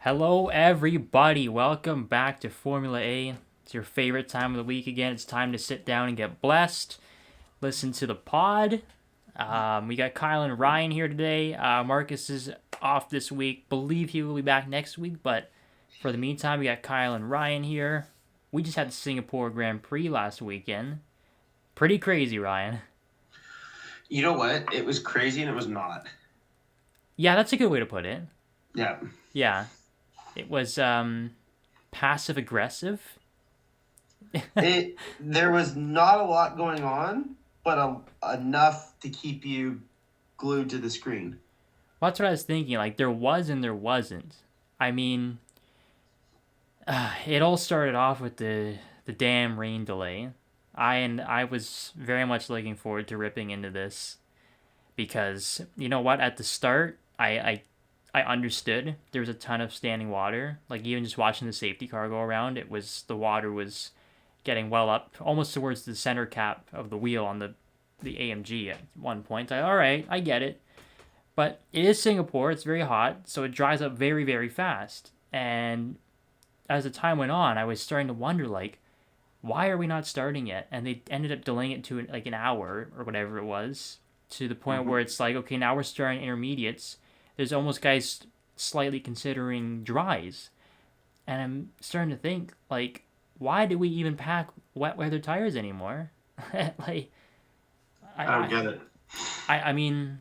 Hello, everybody. Welcome back to Formula A. It's your favorite time of the week again. It's time to sit down and get blessed. Listen to the pod. We got Kyle and Ryan here today. Marcus is off this week. Believe he will be back next week, but for the meantime, we got Kyle and Ryan here. We just had the Singapore Grand Prix last weekend. Pretty crazy, Ryan. You know what? It was crazy and it was not. Yeah, that's a good way to put it. Yeah. Yeah. It was passive aggressive. There was not a lot going on, but enough to keep you glued to the screen. Well, that's what I was thinking. Like, there was and there wasn't. I mean, it all started off with the damn rain delay. I was very much looking forward to ripping into this because you know what? At the start, I understood there was a ton of standing water. Like even just watching the safety car go around, the water was getting well up almost towards the center cap of the wheel on the AMG at one point. All right, I get it. But it is Singapore, it's very hot, so it dries up very, very fast. And as the time went on, I was starting to wonder, like, why are we not starting yet? And they ended up delaying it to like an hour or whatever it was, to the point where it's like, okay, now we're starting intermediates. There's almost guys slightly considering dries. And I'm starting to think, like, why do we even pack wet weather tires anymore? like, I don't get it. I mean,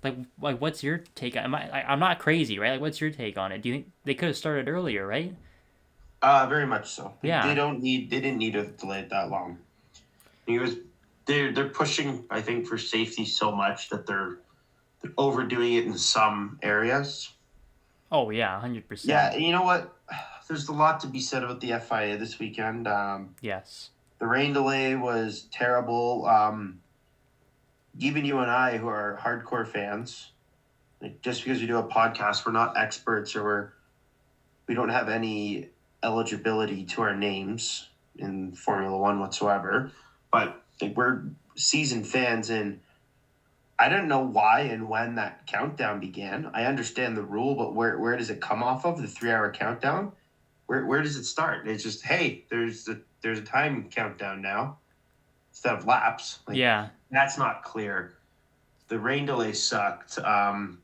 like what's your take on? I'm not crazy, right? Like, what's your take on it? Do you think they could have started earlier, right? Very much so. Yeah. They didn't need to delay it that long. They're pushing, I think, for safety so much that they're overdoing it in some areas. Oh yeah, 100%. Yeah, you know what? There's a lot to be said about the FIA this weekend. Yes. The rain delay was terrible. Even you and I, who are hardcore fans, like just because we do a podcast, we're not experts or we don't have any eligibility to our names in Formula One whatsoever. But like, we're seasoned fans, and I don't know why and when that countdown began. I understand the rule, but where does it come off of? The 3-hour countdown? Where does it start? It's just, hey, there's a time countdown now instead of laps. Like, Yeah. that's not clear. The rain delay sucked. Can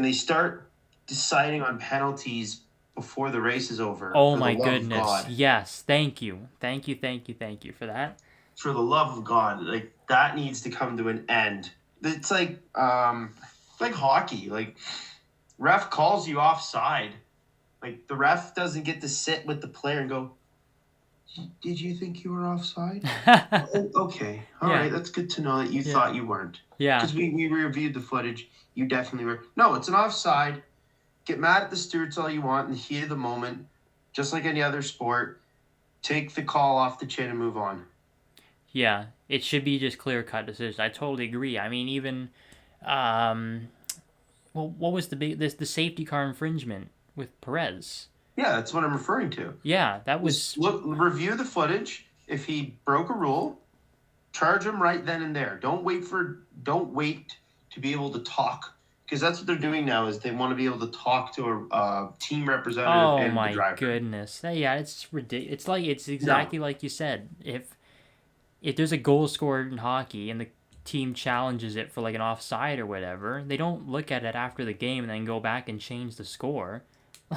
they start deciding on penalties before the race is over? Oh For the my love of goodness. God? Yes. Thank you for that. For the love of God, like that needs to come to an end. It's like hockey. Like, ref calls you offside. Like, the ref doesn't get to sit with the player and go, "Did you think you were offside?" Oh, okay, all Yeah. right, that's good to know that you Yeah. thought you weren't. Yeah. Because we reviewed the footage. You definitely were. No, it's an offside. Get mad at the stewards all you want in the heat of the moment, just like any other sport. Take the call off the chin and move on. Yeah. It should be just clear cut decision. I totally agree. I mean, even well, what was the safety car infringement with Perez? Yeah, that's what I'm referring to. Yeah, that was Review the footage. If he broke a rule, charge him right then and there. Don't wait to be able to talk, because that's what they're doing now. Is they want to be able to talk to a team representative Oh and the my driver. goodness. Yeah, it's ridiculous. It's exactly like you said. If there's a goal scored in hockey and the team challenges it for like an offside or whatever, they don't look at it after the game and then go back and change the score.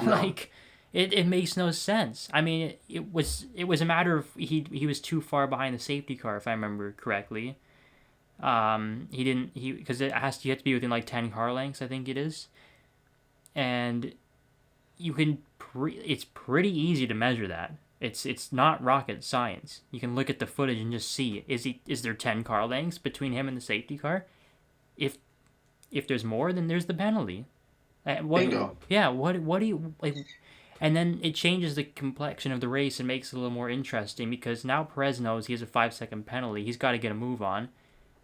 No. Like it makes no sense. I mean, it was a matter of he was too far behind the safety car, if I remember correctly. Because you have to be within like 10 car lengths, I think it is. And you can it's pretty easy to measure that. It's not rocket science. You can look at the footage and just see, is there 10 car lengths between him and the safety car? If there's more, then there's the penalty. Bingo. Yeah, what do you like? And then it changes the complexion of the race and makes it a little more interesting, because now Perez knows he has a 5-second penalty. He's got to get a move on.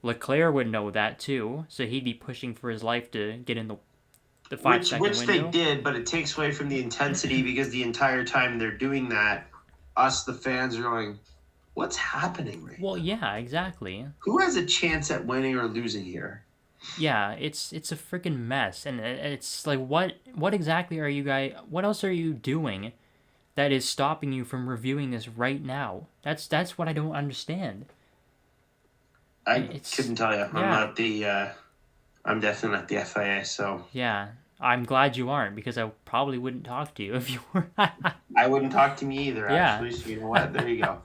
Leclerc would know that too, so he'd be pushing for his life to get in the 5-second Which window. they did, but it takes away from the intensity, because the entire time they're doing that, us, the fans, are going, what's happening right now? Well, yeah, exactly. Who has a chance at winning or losing here? Yeah, it's a freaking mess, and it's like, what exactly are you guys? What else are you doing that is stopping you from reviewing this right now? That's what I don't understand. I It's couldn't tell you. I'm yeah, not the. I'm definitely not the FIA, so yeah. I'm glad you aren't, because I probably wouldn't talk to you if you were. I wouldn't talk to me either. Yeah, Actually, so you know what? There you go.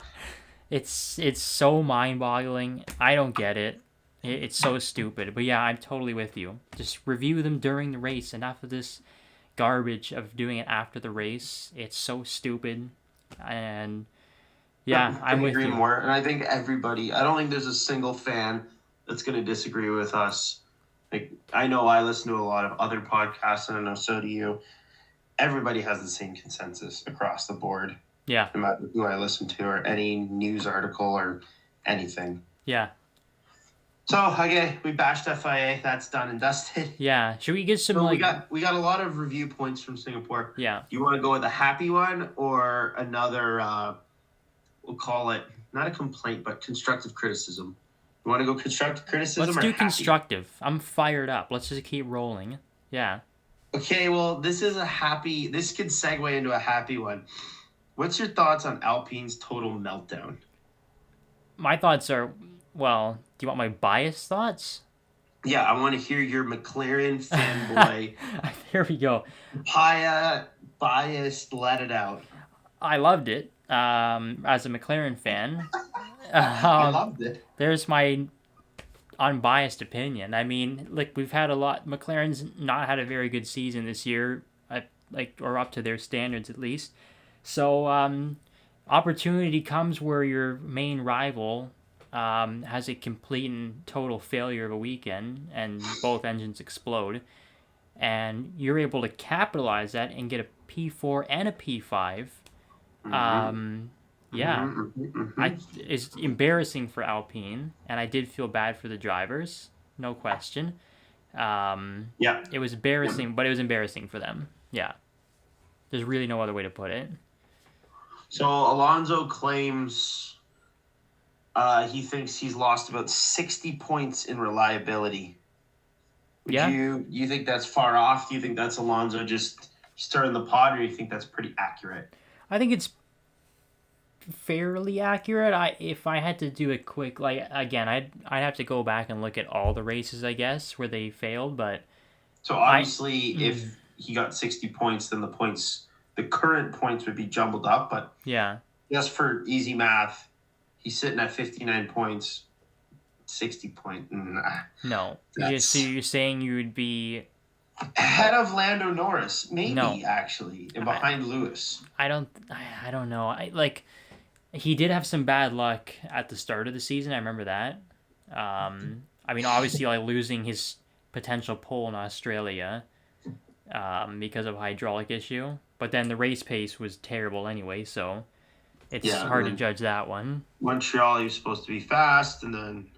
it's so mind-boggling. I don't get it. It's so stupid. But yeah, I'm totally with you. Just review them during the race. Enough of this garbage of doing it after the race. It's so stupid. And yeah, Yep, I'm couldn't with agree you. more. And I think everybody. I don't think there's a single fan that's going to disagree with us. Like I know I listen to a lot of other podcasts, and I know so do you. Everybody has the same consensus across the board, Yeah, no matter who I listen to or any news article or anything. yeah, So okay, we bashed FIA. That's done and dusted. yeah. Should we get some So like we got a lot of review points from Singapore. yeah? Do you want to go with a happy one or another? We'll call it not a complaint, but constructive criticism. You want to go constructive criticism Let's or do happy? constructive. I'm fired up. Let's just keep rolling. Yeah. Okay, well, this is a happy. This could segue into a happy one. What's your thoughts on Alpine's total meltdown? My thoughts are, well, do you want my biased thoughts? Yeah, I want to hear your McLaren fanboy, There we go. Paya biased. Let it out. I loved it. As a McLaren fan, I um, loved it. there's my unbiased opinion. I mean, like, we've had a lot. McLaren's not had a very good season this year, like, or up to their standards at least. So opportunity comes where your main rival has a complete and total failure of a weekend, and both engines explode, and you're able to capitalize that and get a P4 and a P5. Mm-hmm. Um, yeah, Mm-hmm, mm-hmm, I it's embarrassing for Alpine, and I did feel bad for the drivers, no question. Yeah. It was Yeah. embarrassing, but it was embarrassing for them. Yeah, there's really no other way to put it. So Alonso claims he thinks he's lost about 60 points in reliability. Would Yeah, you think that's far off? Do you think that's Alonso just stirring the pot, or do you think that's pretty accurate? I think it's fairly accurate. If I had to do a quick, like, again, I'd have to go back and look at all the races, I guess, where they failed. But So I obviously, if he got 60 points, then the current points would be jumbled up. But yeah, just for easy math, he's sitting at 59 points, 60 point. Nah, no. So that's you're saying you would be ahead of Lando Norris, maybe no. actually, and behind Lewis. I don't know. I like he did have some bad luck at the start of the season. I remember that. I mean, obviously, like losing his potential pole in Australia, because of hydraulic issue. But then the race pace was terrible anyway, so it's Yeah, hard to judge that one. Montreal, he was supposed to be fast, and then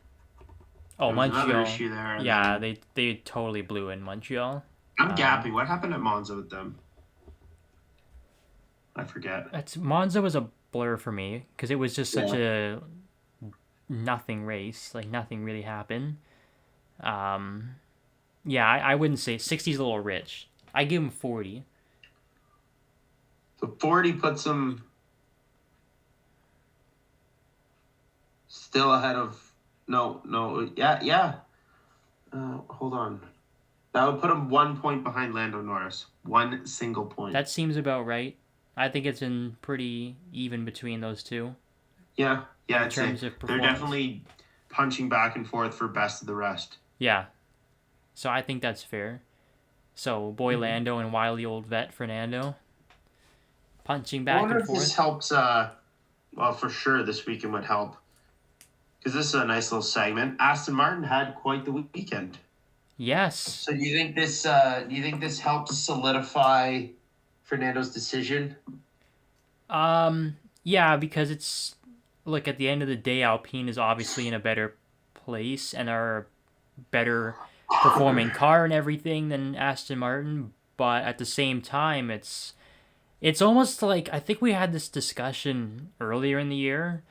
Oh, there was another Montreal. issue there. And Yeah, then they totally blew in Montreal. I'm gapping. What happened at Monza with them? I forget. That's Monza was a blur for me because it was just such a nothing race. Like nothing really happened. Um, yeah, I wouldn't say 60's a little rich. I give him 40. So 40 puts him still ahead of. No, yeah. Hold on. That would put him 1 point behind Lando Norris. One single point. That seems about right. I think it's in pretty even between those two Yeah, in I'd say terms of they're performance. definitely punching back and forth for best of the rest. Yeah, so I think that's fair. So boy Lando and wily old vet Fernando punching I back wonder and if this forth. helps. Well, for sure, this weekend would help because this is a nice little segment. Aston Martin had quite the weekend. Yes. So do you think this? Do you think this helps solidify Fernando's decision? Yeah, because it's look at the end of the day, Alpine is obviously in a better place and are a better performing car and everything than Aston Martin. But at the same time, it's almost like I think we had this discussion earlier in the year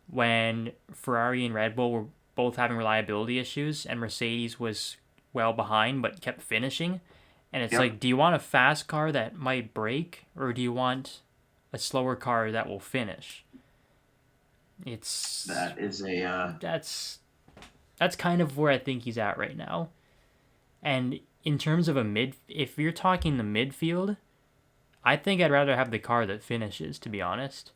when Ferrari and Red Bull were both having reliability issues and Mercedes was well behind but kept finishing. And it's Yep. like, do you want a fast car that might break, or do you want a slower car that will finish? It's That is a that's kind of where I think he's at right now. And in terms of if you're talking the midfield, I think I'd rather have the car that finishes, to be honest.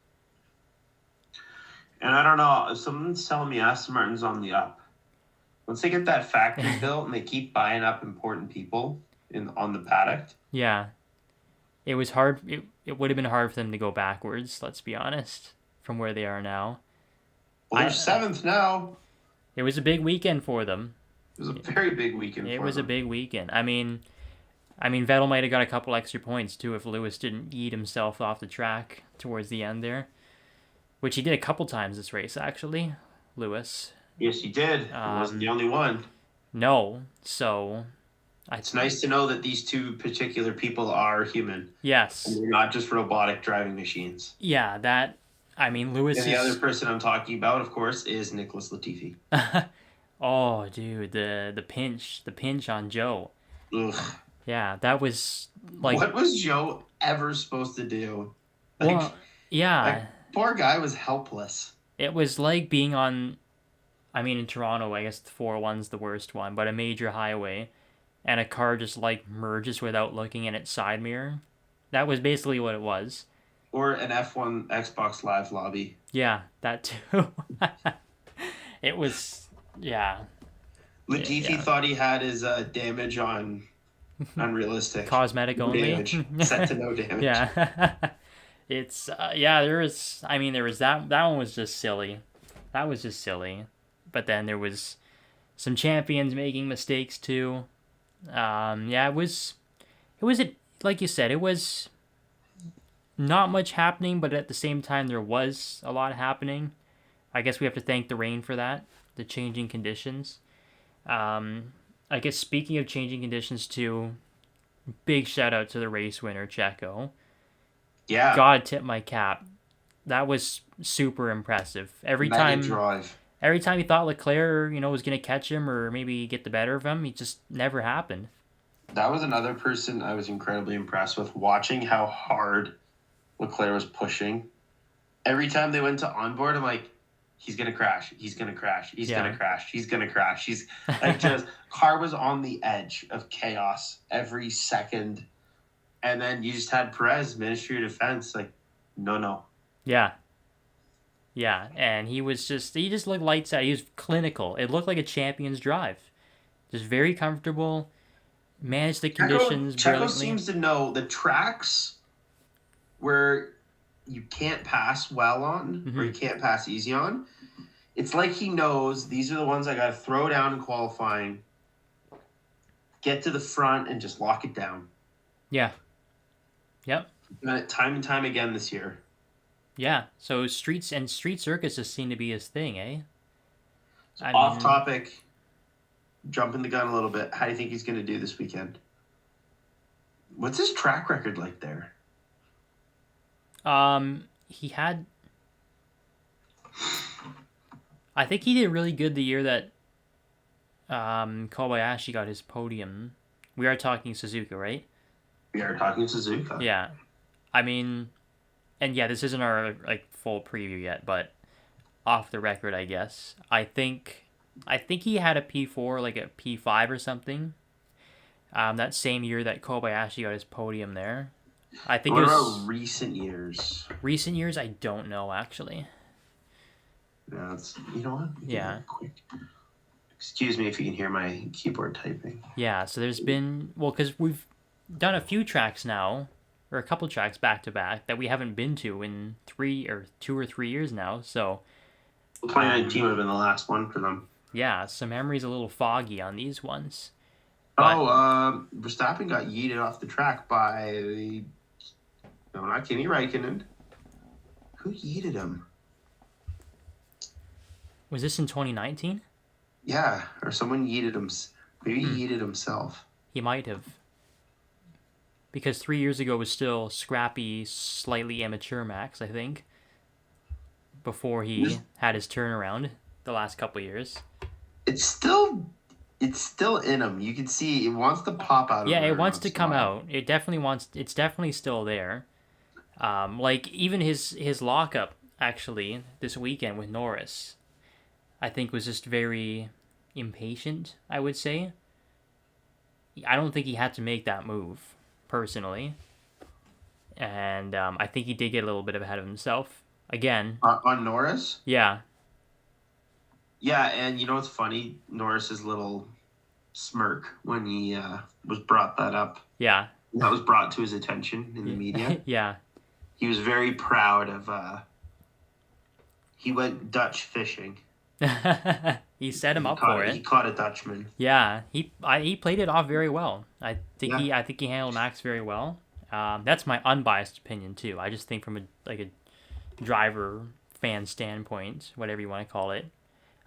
and I don't know. If someone's telling me Aston Martin's on the up, once they get that factory built and they keep buying up important people on the paddock. Yeah, it was hard. It would have been hard for them to go backwards. Let's be honest, from where they are now. Well, they're seventh now. It was a big weekend for them. It was a very big weekend. It was a big weekend. I mean, Vettel might have got a couple extra points too if Lewis didn't eat himself off the track towards the end there, which he did a couple times this race actually. Lewis. Yes, he did. He wasn't the only one. No, so it's nice to know that these two particular people are human. Yes. And they're not just robotic driving machines. Yeah, that. I mean, Lewis. And the other person I'm talking about, of course, is Nicholas Latifi. Oh, dude, the pinch on Joe. Ugh. Yeah, that was like. What was Joe ever supposed to do? Well, yeah. That poor guy was helpless. It was like being on. I mean, in Toronto, I guess the 401's the worst one, but a major highway, and a car just like merges without looking in its side mirror. That was basically what it was. Or an F1 Xbox Live lobby. Yeah, that too. It was, yeah. Latifi thought he had his damage on unrealistic. Cosmetic no only. Damage. Set to no damage. Yeah. It's, there was that one was just silly. That was just silly. But then there was some champions making mistakes too. It was like you said, it was not much happening, but at the same time there was a lot happening. I guess we have to thank the rain for that, the changing conditions. I guess speaking of changing conditions too, big shout out to the race winner, Checo. Yeah. Gotta tip my cap. That was super impressive. Every time he thought Leclerc, was going to catch him or maybe get the better of him, it just never happened. That was another person I was incredibly impressed with, watching how hard Leclerc was pushing. Every time they went to onboard, I'm like, he's going to crash. He's going to crash. He's going to crash. He's going to crash. He's like, just, car was on the edge of chaos every second. And then you just had Perez, Ministry of Defense, like, no. Yeah. Yeah, and he just looked lights out. He was clinical. It looked like a champion's drive. Just very comfortable, managed the conditions brilliantly. Checo seems to know the tracks where you can't pass well on, or you can't pass easy on. It's like he knows these are the ones I got to throw down in qualifying, get to the front, and just lock it down. Yeah. Yep. Done it time and time again this year. Yeah, so street circuits just seem to be his thing, eh? So off topic, jumping the gun a little bit. How do you think he's going to do this weekend? What's his track record like there? He had. I think he did really good the year that Kobayashi got his podium. We are talking Suzuka, right? We are talking Suzuka. Yeah, I mean. And yeah, this isn't our full preview yet, but off the record, I guess. I think he had a P4, like a P5 or something. That same year that Kobayashi got his podium there. I think what about recent years? Recent years, I don't know actually. Yeah, you know what? Yeah. Quick. Excuse me if you can hear my keyboard typing. Yeah, so there's been because we've done a few tracks now. Or a couple tracks back to back that we haven't been to in 2 or 3 years now. So 2019 would have been the last one for them. Yeah, so memory's a little foggy on these ones. But, Verstappen got yeeted off the track by not Kimi Räikkönen. Who yeeted him? Was this in 2019? Yeah, or someone yeeted him. Maybe he yeeted himself. He might have. Because 3 years ago was still scrappy, slightly immature Max, I think. Before he had his turnaround the last couple years. It's still it's still in him. You can see it wants to pop out of Yeah, him it every wants to once in a come while. out. It definitely wants. It's definitely still there. Like even his lockup actually this weekend with Norris, I think was just very impatient. I would say. I don't think he had to make that move personally, and I think he did get a little bit ahead of himself again. On Norris? Yeah, Yeah, and you know what's funny? Norris's little smirk when he was brought that up. yeah, That was brought to his attention in the yeah, media. yeah. He was very proud of. He went Dutch fishing. He set him He up caught for he it. caught a Dutchman. Yeah, he played it off very well. Yeah. I think he handled Max very well. That's my unbiased opinion too. I just think from a driver fan standpoint, whatever you want to call it,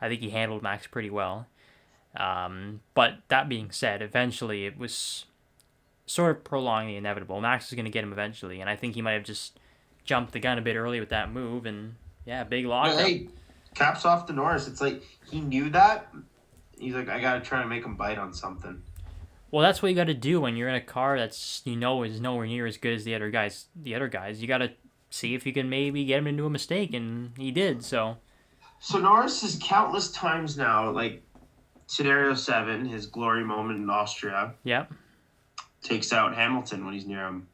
I think he handled Max pretty well. But that being said, eventually it was sort of prolonging the inevitable. Max was going to get him eventually, and I think he might have just jumped the gun a bit early with that move. And yeah, big But lockup. hey, caps off to Norris. It's like he knew that. He's like, I gotta try to make him bite on something. Well, that's what you got to do when you're in a car that's is nowhere near as good as the other guys. You got to see if you can maybe get him into a mistake, and he did. So So Norris is countless times now, like scenario 7, his glory moment in Austria, yeah, takes out Hamilton when he's near him.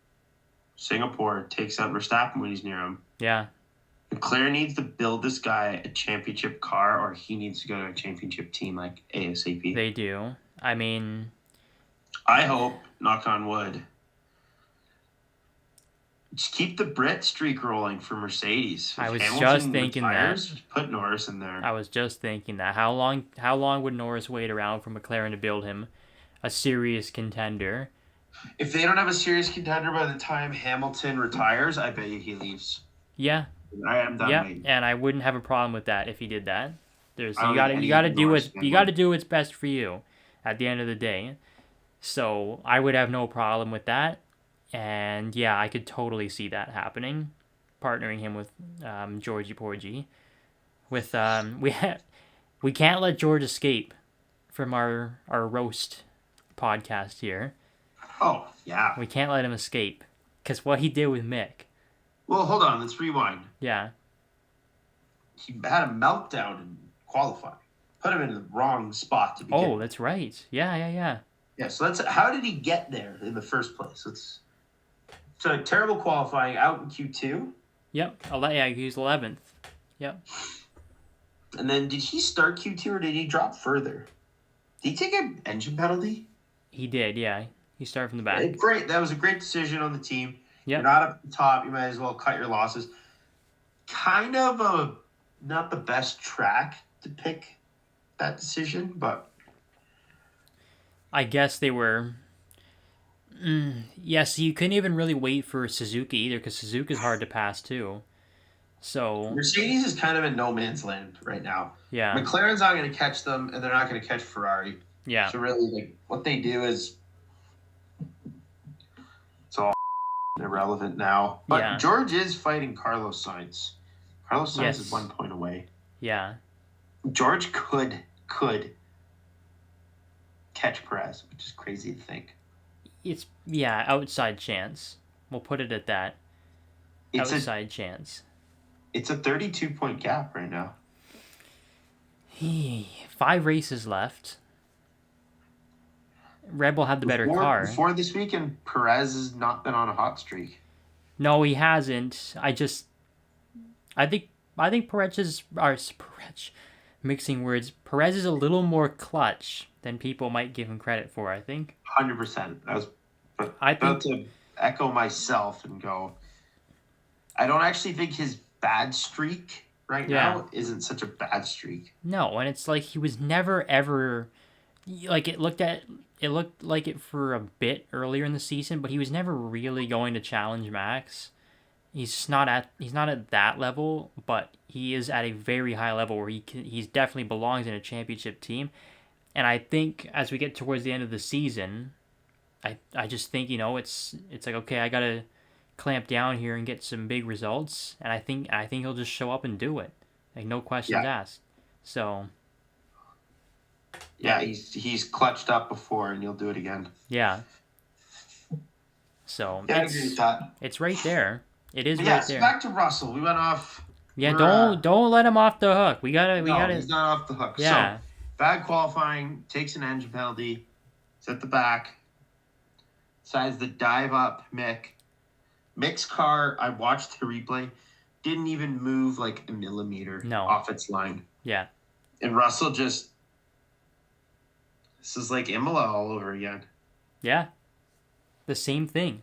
Singapore takes out Verstappen when he's near him. yeah, McLaren needs to build this guy a championship car, or he needs to go to a championship team like ASAP. they do. I mean, I hope, knock on wood, just keep the Brit streak rolling for Mercedes. If I was Hamilton just thinking retires, that. just put Norris in there. I was just thinking that. How long would Norris wait around for McLaren to build him a serious contender? If they don't have a serious contender by the time Hamilton retires, I bet you he leaves. Yeah, I am done yeah, waiting. and I wouldn't have a problem with that if he did that. There's I don't you think got to any do Norris what fan you got to would. do what's best for you at the end of the day. So I would have no problem with that, and yeah, I could totally see that happening, partnering him with Georgie Porgy. With we can't let George escape from our roast podcast here. Oh, yeah. We can't let him escape because what he did with Mick. Well, hold on. Let's rewind. Yeah, He had a meltdown in qualifying. Put him in the wrong spot to begin. oh, that's right. Yeah. Yeah, so that's how did he get there in the first place? So terrible qualifying out in Q2. Yep. Yeah, he was 11th. Yep. And then did he start Q2 or did he drop further? Did he take an engine penalty? He did, yeah. He started from the back. Great. That was a great decision on the team. Yep. You're not up at the top. You might as well cut your losses. Kind of not the best track to pick that decision, but I guess they were. Yes, you couldn't even really wait for Suzuka either because Suzuka's hard to pass too. So Mercedes is kind of in no man's land right now. yeah, McLaren's not going to catch them, and they're not going to catch Ferrari. yeah, So really, like what they do is it's all irrelevant now. But Yeah. George is fighting Carlos Sainz. Carlos Sainz Yes. is 1 point away. yeah. George could catch Perez, which is crazy to think. It's outside chance. We'll put it at that. It's Outside chance. a 32-point gap right now. 5 races left. Red Bull had the better car. Before this weekend, Perez has not been on a hot streak. No, he hasn't. I think Perez is mixing words. Perez is a little more clutch than people might give him credit for, I think. 100%. I was I about think to echo myself and go, I don't actually think his bad streak right now isn't such a bad streak. no, and it's like he was never ever like it looked like it for a bit earlier in the season, but he was never really going to challenge Max. He's not at that level, but he is at a very high level where he's definitely belongs in a championship team. And I think as we get towards the end of the season, I just think it's like okay, I gotta clamp down here and get some big results, and I think he'll just show up and do it, like no questions asked. So Yeah, he's clutched up before, and he'll do it again. Yeah. So Yeah, I agree with that. it's right there. It is But right yes, there. back to Russell. We went off. Yeah, don't let him off the hook. We No, gotta. he's not off the hook. Yeah. So bad qualifying, takes an engine penalty. It's at the back. Decides to dive up Mick's car, I watched the replay, didn't even move like a millimeter off its line. Yeah. And Russell this is like Imola all over again. Yeah. The same thing.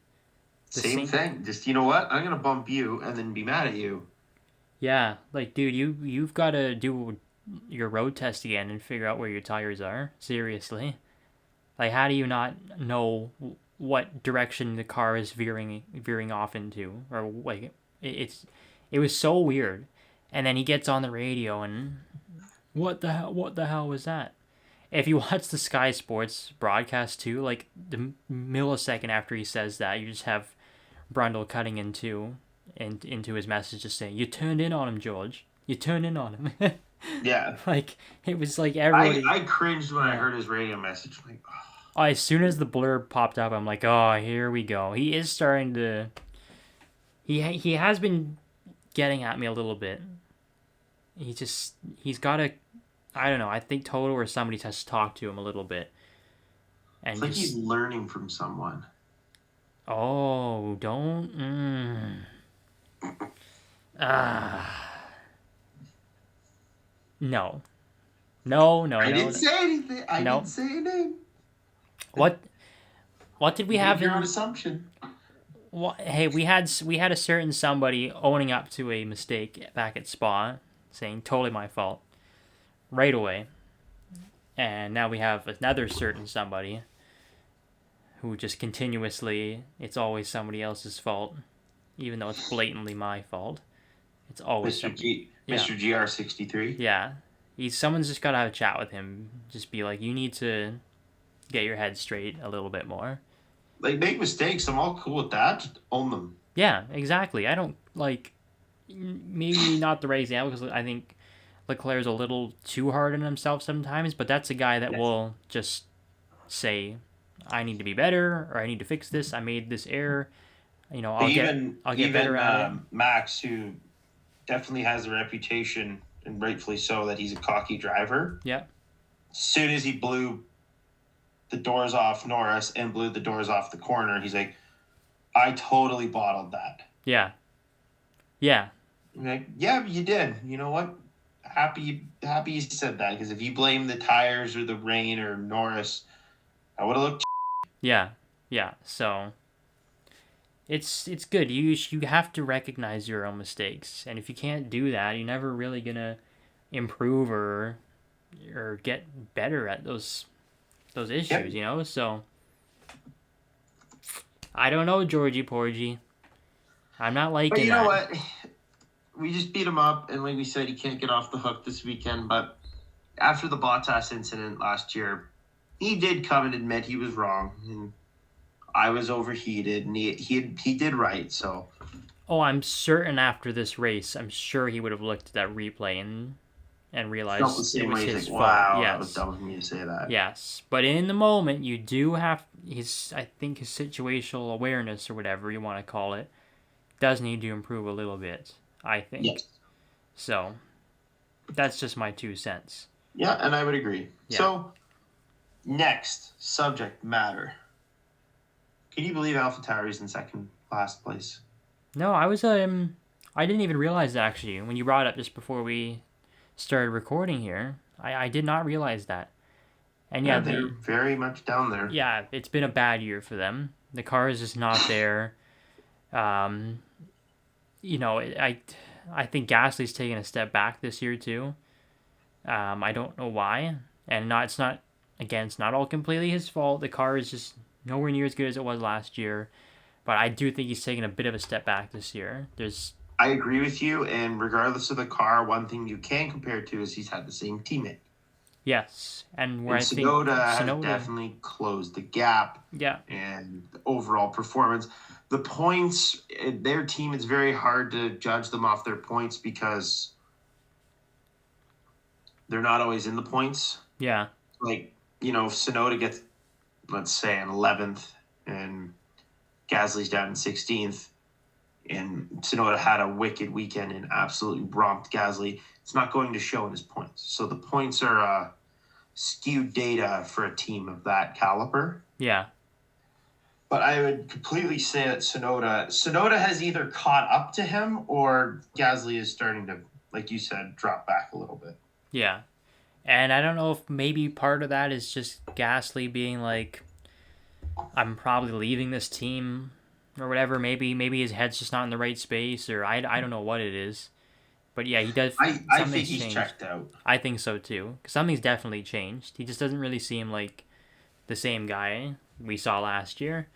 Same thing. Just, you know what? I'm going to bump you and then be mad at you. Yeah. Like, dude, you've got to do your road test again and figure out where your tires are. Seriously. Like, how do you not know what direction the car is veering off into? Or, like, it was so weird. And then he gets on the radio and what the hell was that? If you watch the Sky Sports broadcast too, like the millisecond after he says that, you just have Brundle cutting into his message, just saying, "You turned in on him, George. You turned in on him." Yeah. Like it was like everybody. I cringed when I heard his radio message. Like, oh. As soon as the blurb popped up, I'm like, "Oh, here we go." He is starting to. He has been getting at me a little bit. He's got a. I don't know. I think Toto or somebody has to talk to him a little bit. And it's like he's learning from someone. Oh, don't. No. I didn't say anything. I didn't say a name. What did we have? Your own assumption. Hey, we had a certain somebody owning up to a mistake back at Spa, saying totally my fault. Right away. And now we have another certain somebody who just continuously, it's always somebody else's fault, even though it's blatantly my fault. It's always Mr. GR63. Yeah. Someone's just got to have a chat with him. Just be like, you need to get your head straight a little bit more. Like, make mistakes. I'm all cool with that. Just own them. Yeah, exactly. I don't, maybe not the right example, because I think Leclerc's a little too hard on himself sometimes, but that's a guy that will just say, I need to be better, or I need to fix this, I made this error, I'll get better at it. Max, who definitely has a reputation, and rightfully so, that he's a cocky driver. Yeah. As soon as he blew the doors off Norris and blew the doors off the corner, he's like, I totally bottled that. Yeah. Yeah. I'm like, yeah, you did. You know what? Happy you said that, because if you blame the tires or the rain or Norris, I would have looked. Yeah. So it's good. You have to recognize your own mistakes, and if you can't do that, you're never really gonna improve or get better at those issues. Yep. So I don't know, Georgie Porgy. I'm not liking that. But you know what? We just beat him up, and like we said, he can't get off the hook this weekend. But after the Bottas incident last year, he did come and admit he was wrong, and I was overheated, and he did right. So, I'm certain after this race, I'm sure he would have looked at that replay and realized it was his fault. Wow, yes. That was dumb of me to say that. Yes, but in the moment, you do have his situational awareness, or whatever you want to call it, does need to improve a little bit. I think. Yes. So, that's just my 2 cents. Yeah, and I would agree. Yeah. So, next subject matter. Can you believe AlphaTauri's in second last place? No, I was I didn't even realize that, actually, when you brought it up just before we started recording here. I did not realize that. And yeah, they're very much down there. Yeah, it's been a bad year for them. The car is just not there. I think Gasly's taken a step back this year too. I don't know why, and it's not all completely his fault. The car is just nowhere near as good as it was last year, but I do think he's taken a bit of a step back this year. I agree with you, and regardless of the car, one thing you can compare it to is he's had the same teammate. Yes, and where I think Tsunoda has definitely closed the gap. Yeah, and the overall performance. The points, their team, it's very hard to judge them off their points because they're not always in the points. Yeah. Like, you know, if Sonoda gets, let's say, an 11th and Gasly's down in 16th, and Sonoda had a wicked weekend and absolutely romped Gasly, it's not going to show in his points. So the points are skewed data for a team of that caliber. Yeah. But I would completely say that Sonoda has either caught up to him or Gasly is starting to, like you said, drop back a little bit. Yeah. And I don't know if maybe part of that is just Gasly being like, I'm probably leaving this team or whatever. Maybe his head's just not in the right space, or I don't know what it is. But yeah, he does. I think he's changed. checked out. I think so too. 'Cause something's definitely changed. He just doesn't really seem like the same guy we saw last year.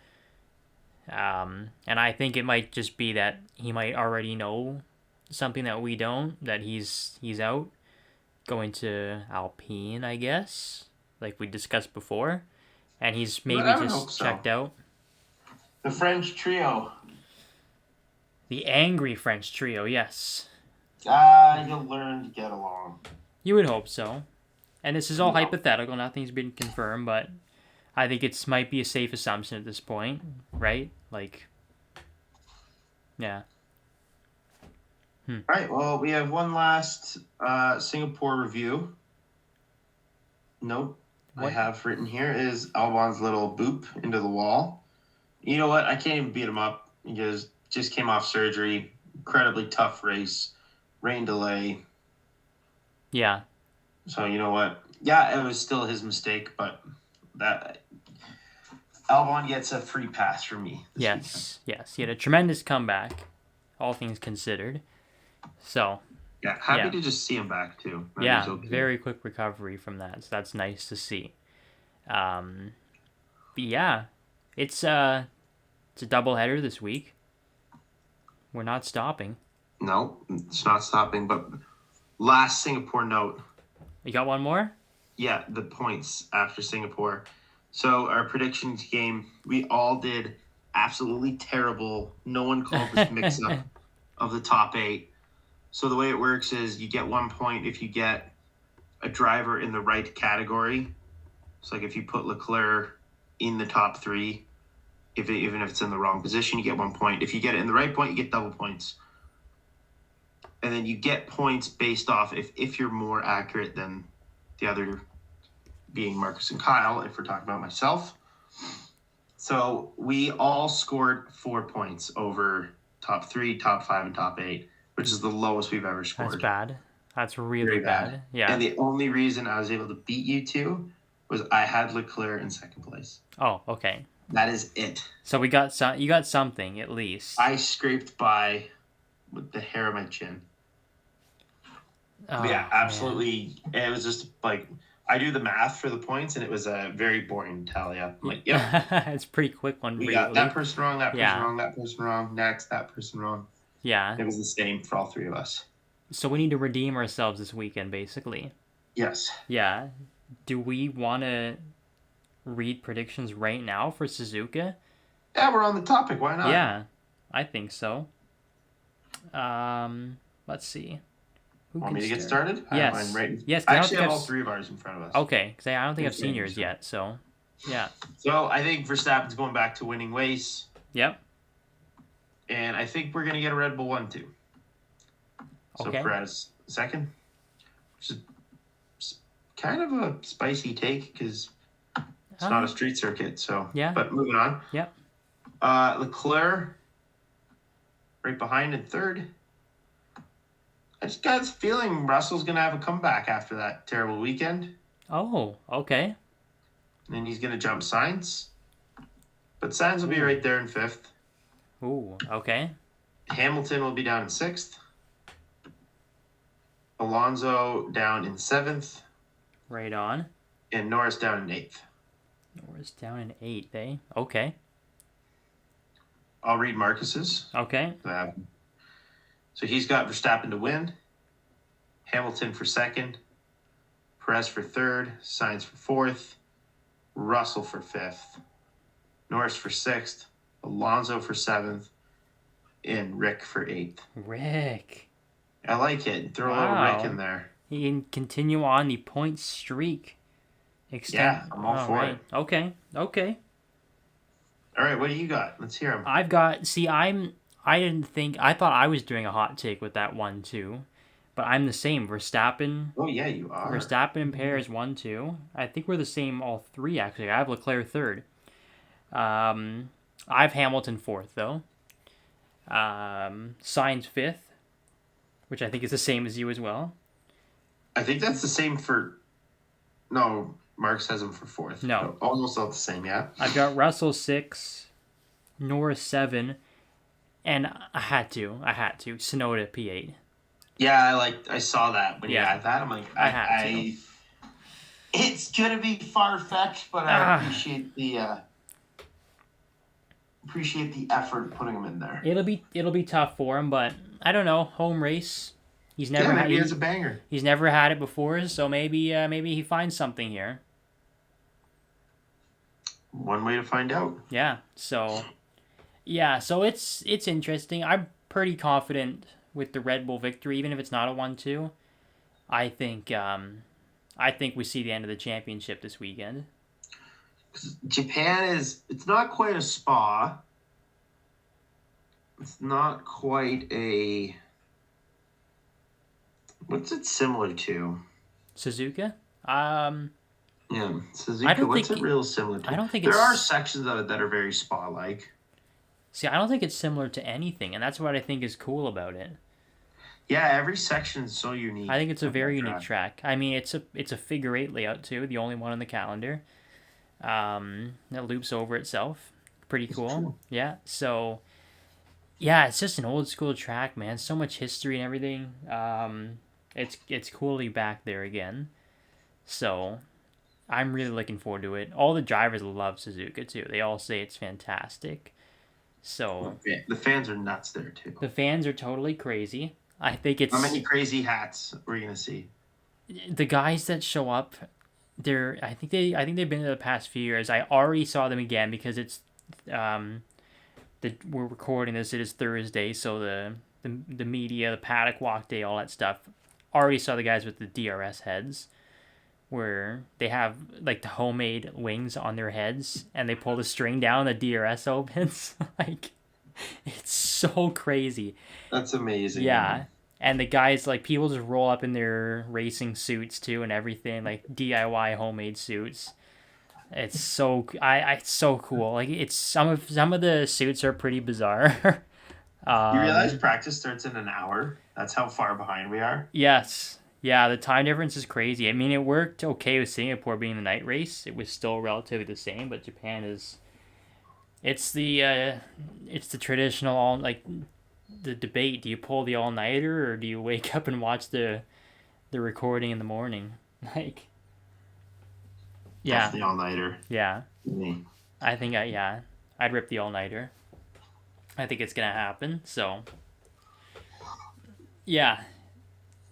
And I think it might just be that he might already know something that we don't, that he's out, going to Alpine, I guess, like we discussed before, and he's maybe just checked out. The French trio. The angry French trio, yes. You'll learn to get along. You would hope so. And this is all hypothetical, nothing's been confirmed, but I think it might be a safe assumption at this point, right? Like, yeah. All right, well, we have one last Singapore review. Note I have written here is Albon's little boop into the wall. You know what? I can't even beat him up because just came off surgery. Incredibly tough race. Rain delay. Yeah. So, you know what? Yeah, it was still his mistake, but that Albon gets a free pass from me. Yes. He had a tremendous comeback, all things considered. So. Yeah, happy to just see him back too. Okay. Very quick recovery from that, so that's nice to see. But yeah, it's a doubleheader this week. We're not stopping. No, it's not stopping. But last Singapore note. You got one more? Yeah, the points after Singapore. So our predictions game, we all did absolutely terrible. No one called this mix-up of the top 8. So the way it works is you get 1 point if you get a driver in the right category. So like if you put Leclerc in the top 3, even if it's in the wrong position, you get 1 point. If you get it in the right point, you get double points. And then you get points based off if you're more accurate than the other, being Marcus and Kyle, if we're talking about myself. So we all scored 4 points over top 3, top 5, and top 8, which is the lowest we've ever scored. That's bad. That's really bad. Yeah. And the only reason I was able to beat you two was I had Leclerc in second place. Oh, okay. That is it. So we got you got something at least. I scraped by with the hair of my chin. Oh, yeah, absolutely. Man. It was just like I do the math for the points, and it was a very boring tally up. I'm like, yep. It's a pretty quick one. We got that person wrong, that person wrong, that person wrong, next, that person wrong. Yeah. It was the same for all 3 of us. So we need to redeem ourselves this weekend, basically. Yes. Yeah. Do we want to read predictions right now for Suzuka? Yeah, we're on the topic. Why not? Yeah, I think so. Let's see. Want me to get started? Yes. Yes. I actually have all 3 of ours in front of us. Okay, because I don't think I've seen yours yet. So, yeah. So I think Verstappen's going back to winning race. Yep. And I think we're going to get a Red Bull 1, 2. So Perez second. Which is kind of a spicy take because it's not a street circuit. So yeah. But moving on. Yep. Leclerc right behind in third. I just got this feeling Russell's going to have a comeback after that terrible weekend. Oh, okay. And then he's going to jump Sainz. But Sainz will be right there in 5th. Ooh, okay. Hamilton will be down in 6th. Alonso down in 7th. Right on. And Norris down in 8th. Norris down in 8th, eh? Okay. I'll read Marcus's. Okay. So he's got Verstappen to win, Hamilton for 2nd, Perez for 3rd, Sainz for 4th, Russell for 5th, Norris for 6th, Alonso for 7th, and Rick for 8th. Rick. I like it. Throw a little Rick in there. He can continue on the point streak. Extend. Yeah, I'm all for it. Okay. Okay. All right, what do you got? Let's hear them. I've got. See, I didn't think. I thought I was doing a hot take with that 1-2, but I'm the same. Verstappen. Oh yeah, you are. Verstappen in pairs 1-2. I think we're the same all three actually. I have Leclerc third. I have Hamilton fourth though. Sainz fifth, which I think is the same as you as well. I think that's the same for. No, Marks has him for fourth. No. Almost all the same, yeah. I've got Russell 6, Norris 7, and I had to. Tsunoda P8. Yeah, I saw that when you Yeah. had that. I'm like, I had to. It's gonna be far fetched, but I appreciate the effort putting him in there. It'll be tough for him, but I don't know. Home race. He's never maybe he has a banger. He's never had it before, so maybe he finds something here. One way to find out. Yeah. So it's interesting. I'm pretty confident with the Red Bull victory, even if it's not a 1-2. I think we see the end of the championship this weekend. Japan it's not quite a Spa. It's not quite a. What's it similar to? Suzuka? Yeah, Suzuka. What's it real similar to? I don't think there are sections of it that are very Spa-like. See, I don't think it's similar to anything, and that's what I think is cool about it. Yeah, every section is so unique. I think it's a very unique track. I mean, it's a figure 8 layout too, the only one on the calendar. That loops over itself. Pretty cool. Yeah. So, yeah, it's just an old school track, man. So much history and everything. It's cool to be back there again. So, I'm really looking forward to it. All the drivers love Suzuka too. They all say it's fantastic. So the fans are nuts there too. The fans are totally crazy. I think it's. How many crazy hats we're gonna see? The guys that show up, I think they've been there the past few years. I already saw them again because it's we're recording this. It is Thursday, so the media, the paddock walk day, all that stuff. Already saw the guys with the DRS heads, where they have like the homemade wings on their heads, and they pull the string down, the DRS opens. It's so crazy. That's amazing. Yeah. And the guys, people just roll up in their racing suits too and everything, like DIY homemade suits. It's so it's so cool. It's some of the suits are pretty bizarre. You realize practice starts in an hour? That's how far behind we are. Yes. Yeah, the time difference is crazy. I mean, it worked okay with Singapore being the night race. It was still relatively the same, but Japan is. It's the traditional the debate. Do you pull the all nighter or do you wake up and watch the recording in the morning? Yeah. That's the all nighter. Yeah. I think I'd rip the all nighter. I think it's gonna happen. So. Yeah.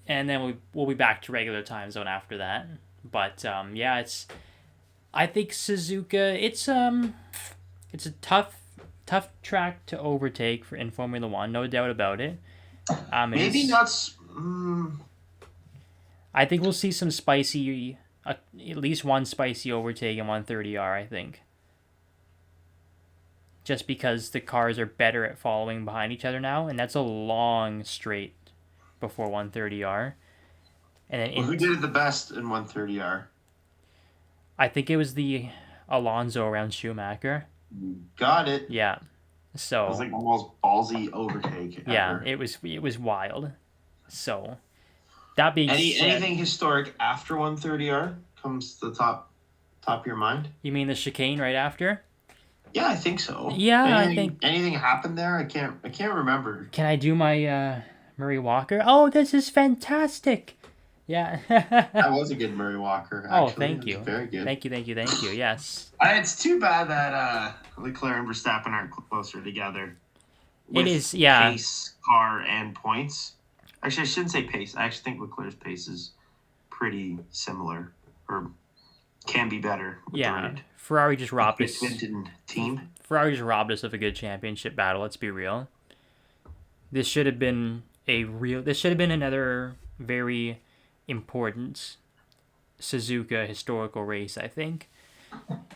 And then we'll be back to regular time zone after that. But I think Suzuka. It's a tough track to overtake in Formula One, no doubt about it. Maybe not. I think we'll see some spicy, at least one spicy overtake in 130R. I think. Just because the cars are better at following behind each other now, and that's a long straight before 130R. And then who did it the best in 130R? I think it was the Alonso around Schumacher. Got it. Yeah. So it was the most ballsy overtake ever. Yeah, it was wild. So that being said, anything historic after 130R comes to the top of your mind? You mean the chicane right after? Yeah, I think so. Yeah, I think anything happened there. I can't remember. Can I do my Murray Walker? Oh, this is fantastic. Yeah. That was a good Murray Walker. Actually. Oh, thank you. Very good. Thank you. Yes. It's too bad that Leclerc and Verstappen aren't closer together. It is, yeah. Pace, car, and points. Actually, I shouldn't say pace. I actually think Leclerc's pace is pretty similar, or can be better. Yeah. Ferrari just robbed us. Team. Ferrari just robbed us of a good championship battle. Let's be real. This should have been another very important Suzuka historical race, I think.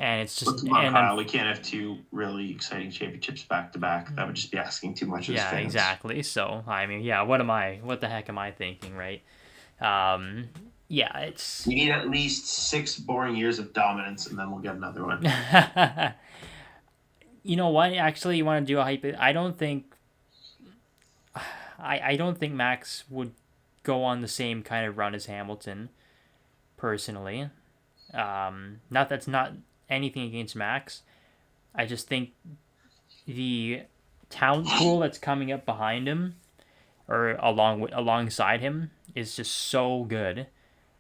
And it's Well, just come on, and Kyle. We can't have two really exciting championships back to back. That would just be asking too much as yeah, fans. exactly. So I mean, yeah, what the heck am I thinking, right? Um, yeah, it's We need at least 6 boring years of dominance, and then we'll get another one. you know what? Actually, you want to do a hype? I don't think Max would go on the same kind of run as Hamilton personally. That's not anything against Max. I just think the talent pool that's coming up behind him or alongside him is just so good.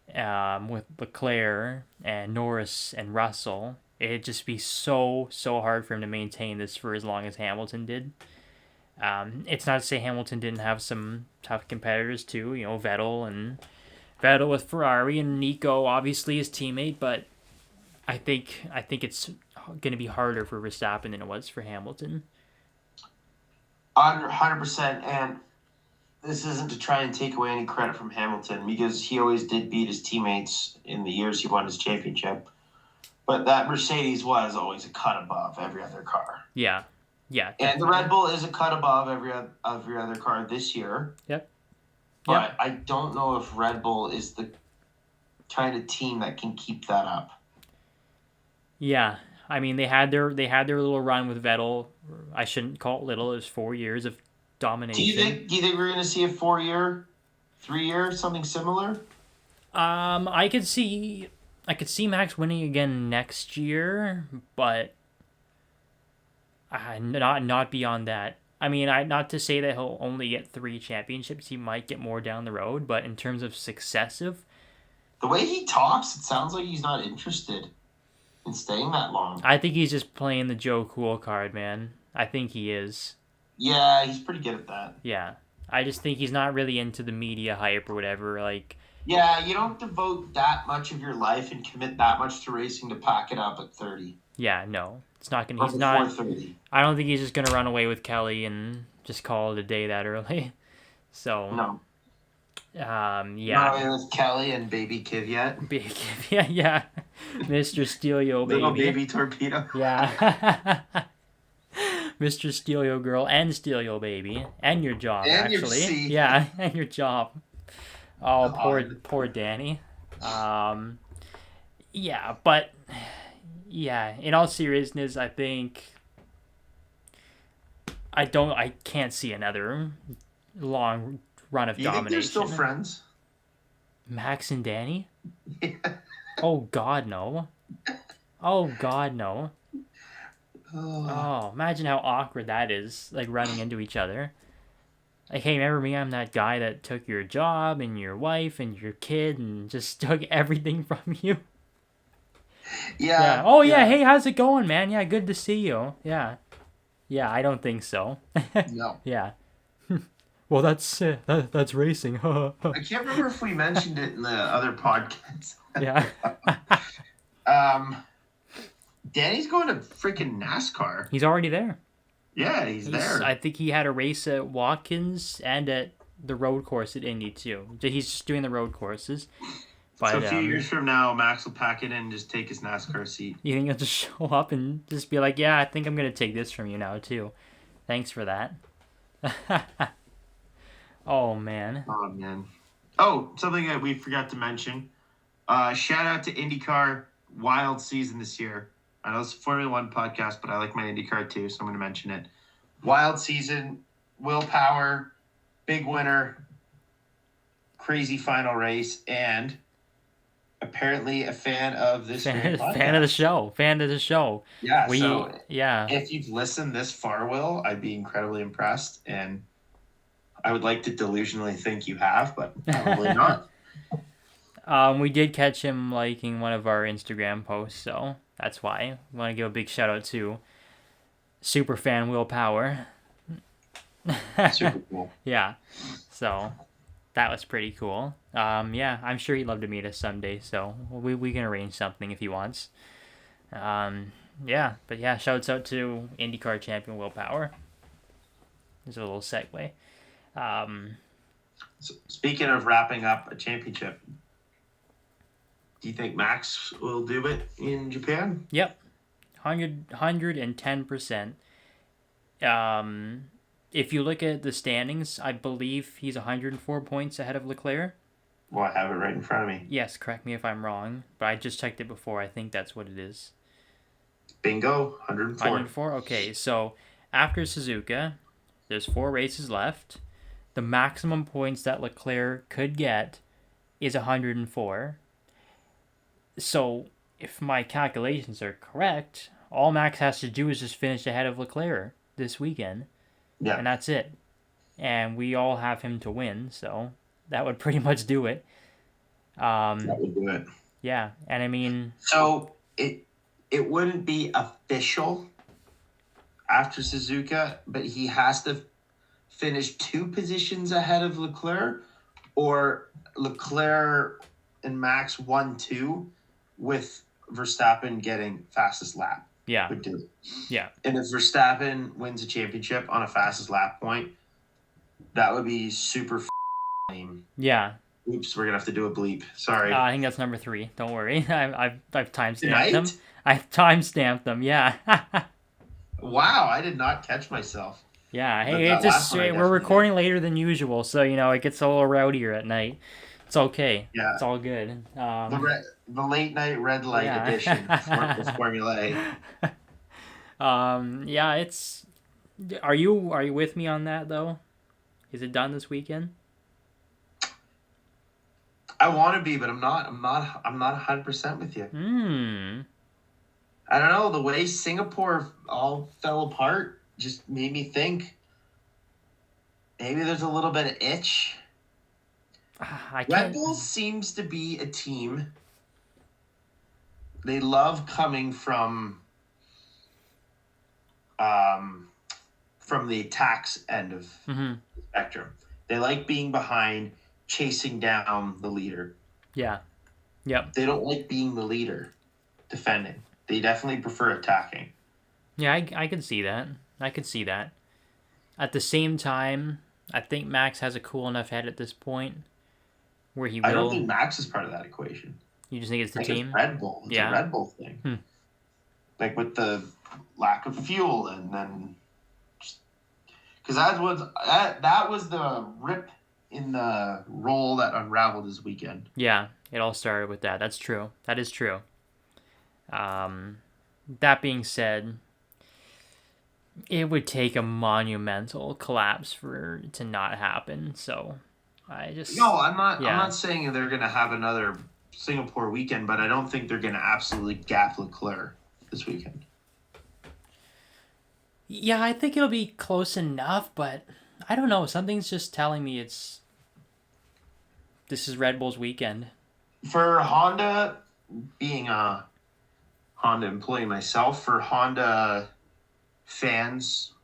With Leclerc and Norris and Russell, it'd just be so hard for him to maintain this for as long as Hamilton did. It's not to say Hamilton didn't have some tough competitors too. You know, Vettel with Ferrari and Nico, obviously his teammate, but I think it's going to be harder for Verstappen than it was for Hamilton. 100%. And this isn't to try and take away any credit from Hamilton because he always did beat his teammates in the years he won his championship. But that Mercedes was always a cut above every other car. Yeah. And the Red Bull is a cut above every other car this year. Yep. But I don't know if Red Bull is the kind of team that can keep that up. Yeah, I mean they had their little run with Vettel. I shouldn't call it little. It was 4 years of domination. Do you think we're going to see a 4-year, 3-year, something similar? I could see Max winning again next year, but not beyond that. I mean, not to say that he'll only get 3 championships. He might get more down the road, but in terms of successive, the way he talks, it sounds like he's not interested in staying that long. I think he's just playing the Joe Cool card, man. I think he is. Yeah, he's pretty good at that. Yeah. I just think he's not really into the media hype or whatever. Like, yeah, you don't devote that much of your life and commit that much to racing to pack it up at 30. Yeah, no. It's not going to... He's not... 30. I don't think he's just going to run away with Kelly and just call it a day that early. So... No. Yeah. Not away with Kelly and baby Kvyat. Yeah. Mr. Steelio baby. Little baby torpedo. Yeah. Mr. Steelio girl and Steelio baby. And your job, and actually. Your C. Yeah, and your job. Oh, poor Danny. Yeah, but... Yeah, in all seriousness, I think... I can't see another long run of domination. You think they're still friends? Max and Danny? Yeah. Oh, God, no. Oh, God, no. Oh, imagine how awkward that is, like, running into each other. Like, hey, remember me? I'm that guy that took your job and your wife and your kid and just took everything from you. Yeah. Oh, yeah, hey, how's it going, man? Yeah, good to see you. Yeah. Yeah, I don't think so. No. Yeah. Well, that's racing. I can't remember if we mentioned it in the other podcast. Yeah. Danny's going to freaking NASCAR. He's already there. Yeah, he's there. I think he had a race at Watkins and at the road course at Indy too. He's just doing the road courses. But, so a few years from now, Max will pack it in and just take his NASCAR seat. You think he'll just show up and just be like, yeah, I think I'm going to take this from you now too. Thanks for that. Oh, man. Oh, man. Oh, something that we forgot to mention. Shout out to IndyCar. Wild season this year. I know it's a Formula One podcast, but I like my IndyCar too, so I'm going to mention it. Wild season. Will Power. Big winner. Crazy final race. And apparently a fan of this fan of the show. Yeah, yeah. If you've listened this far, Will, I'd be incredibly impressed, and I would like to delusionally think you have, but probably not. We did catch him liking one of our Instagram posts, so that's why. We want to give a big shout out to superfan Will Power. Super cool. Yeah, so that was pretty cool. Yeah, I'm sure he'd love to meet us someday, so we can arrange something if he wants. Yeah, but yeah, shouts out to IndyCar champion Will Power. There's a little segue. So speaking of wrapping up a championship, Do you think Max will do it in Japan? Yep, 110%. If you look at the standings, I believe he's 104 points ahead of Leclerc. Well, I have it right in front of me. Yes, correct me if I'm wrong, but I just checked it before. I think that's what it is. Bingo, 104. 104? Okay, so after Suzuka, there's 4 races left. The maximum points that Leclerc could get is 104. So, if my calculations are correct, all Max has to do is just finish ahead of Leclerc this weekend. Yeah. And that's it. And we all have him to win, so that would pretty much do it. That would do it. Yeah, and I mean... So, it wouldn't be official after Suzuka, but he has to finish 2 positions ahead of Leclerc, or Leclerc and Max 1-2 with Verstappen getting fastest lap. Yeah. Would do it. Yeah. And if Verstappen wins a championship on a fastest lap point, that would be super lame. Yeah. Oops, we're gonna have to do a bleep. Sorry. I think that's number 3. Don't worry. I've timestamped Right? them. I've timestamped them. Yeah. Wow, I did not catch myself. Yeah. But Hey, that it's just last one I we're definitely recording later than usual, so it gets a little rowdier at night. It's okay. Yeah. It's all good. The late night red light Yeah. edition of Formula A. Yeah. It's. Are you with me on that though? Is it done this weekend? I want to be, but I'm not 100% with you. I don't know. The way Singapore all fell apart just made me think maybe there's a little bit of itch. Red Bull seems to be a team. They love coming from the attacks end of the spectrum. They like being behind, chasing down the leader. Yeah. Yep. They don't like being the leader, defending. They definitely prefer attacking. Yeah, I can see that. I can see that. At the same time, I think Max has a cool enough head at this point where he will... I don't think Max is part of that equation. You just think it's the Like team? It's Red Bull. It's a Red Bull thing. Like with the lack of fuel, and then... Because that was the rip in the roll that unraveled this weekend. Yeah, it all started with that. That's true. That is true. That being said, it would take a monumental collapse for it to not happen. So, No, I'm not saying they're gonna have another Singapore weekend, but I don't think they're gonna absolutely gap Leclerc this weekend. Yeah, I think it'll be close enough, but I don't know. Something's just telling me this is Red Bull's weekend. For Honda, being a Honda employee myself, for Honda fans,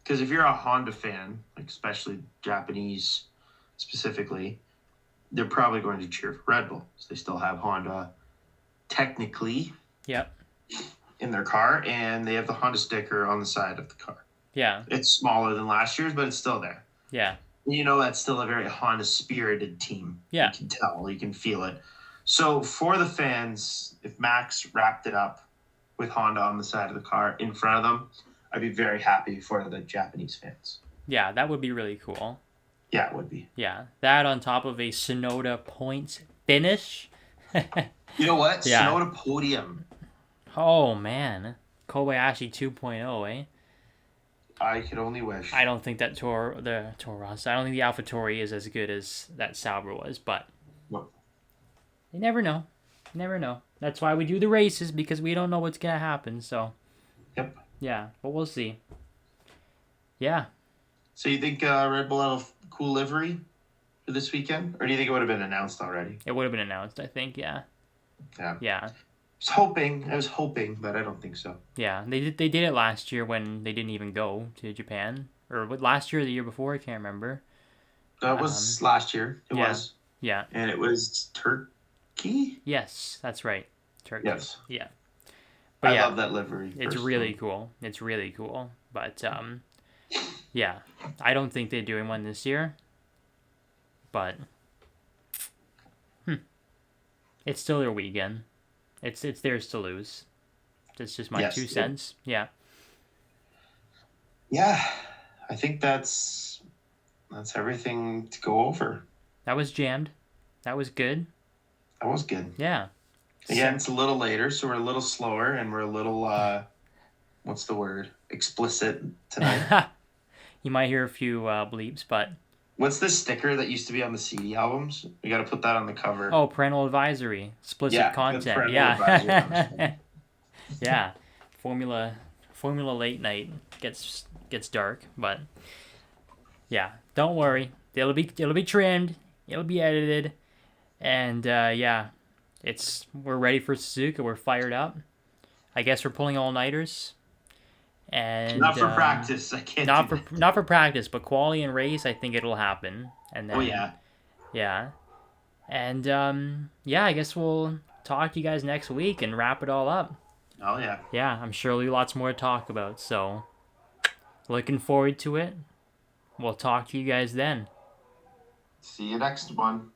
because if you're a Honda fan, like especially Japanese specifically, they're probably going to cheer for Red Bull. So they still have Honda technically in their car, and they have the Honda sticker on the side of the car. Yeah. It's smaller than last year's, but it's still there. Yeah. That's still a very Honda-spirited team. Yeah. You can tell. You can feel it. So for the fans, if Max wrapped it up with Honda on the side of the car in front of them, I'd be very happy for the Japanese fans. Yeah, that would be really cool. Yeah, it would be. Yeah. That on top of a Sonoda points finish. You know what? Yeah. Sonoda podium. Oh, man. Kobayashi 2.0, eh? I could only wish. I don't think that I don't think the AlphaTauri is as good as that Sauber was, but What? you never know. You never know. That's why we do the races, because we don't know what's going to happen, so. Yep. Yeah, but we'll see. Yeah. So you think Red Bull have a cool livery for this weekend? Or do you think it would have been announced already? It would have been announced, I think, yeah. Yeah. Yeah. I was hoping, but I don't think so. Yeah, they did it last year when they didn't even go to Japan. Or last year or the year before, I can't remember. That was last year. It was. Yeah. And it was Turkey? Yes, that's right. Turkey. Yes. Yeah. But I love that livery. It's really cool. It's really cool. But, yeah. I don't think they're doing one this year. But, It's still their weekend. It's theirs to lose. That's just my Yes. 2 cents. Yeah. Yeah, I think that's everything to go over. That was jammed. That was good. That was good. Yeah. Again, it's a little later, so we're a little slower and we're a little what's the word? Explicit tonight. You might hear a few bleeps, but What's this sticker that used to be on the CD albums? We got to put that on the cover. oh, parental advisory, explicit Yeah, content. parental Yeah. advisory. Yeah. Formula late night gets dark, but yeah, don't worry. It'll be trimmed. It'll be edited. And yeah, we're ready for Suzuka. We're fired up. I guess we're pulling all-nighters. And Not for practice. I can't. not for practice, but quality and race, I think it'll happen. And then, Oh yeah. Yeah. And yeah, I guess we'll talk to you guys next week and wrap it all up. Oh yeah. Yeah, I'm sure there'll be lots more to talk about. So, looking forward to it. We'll talk to you guys then. See you next one.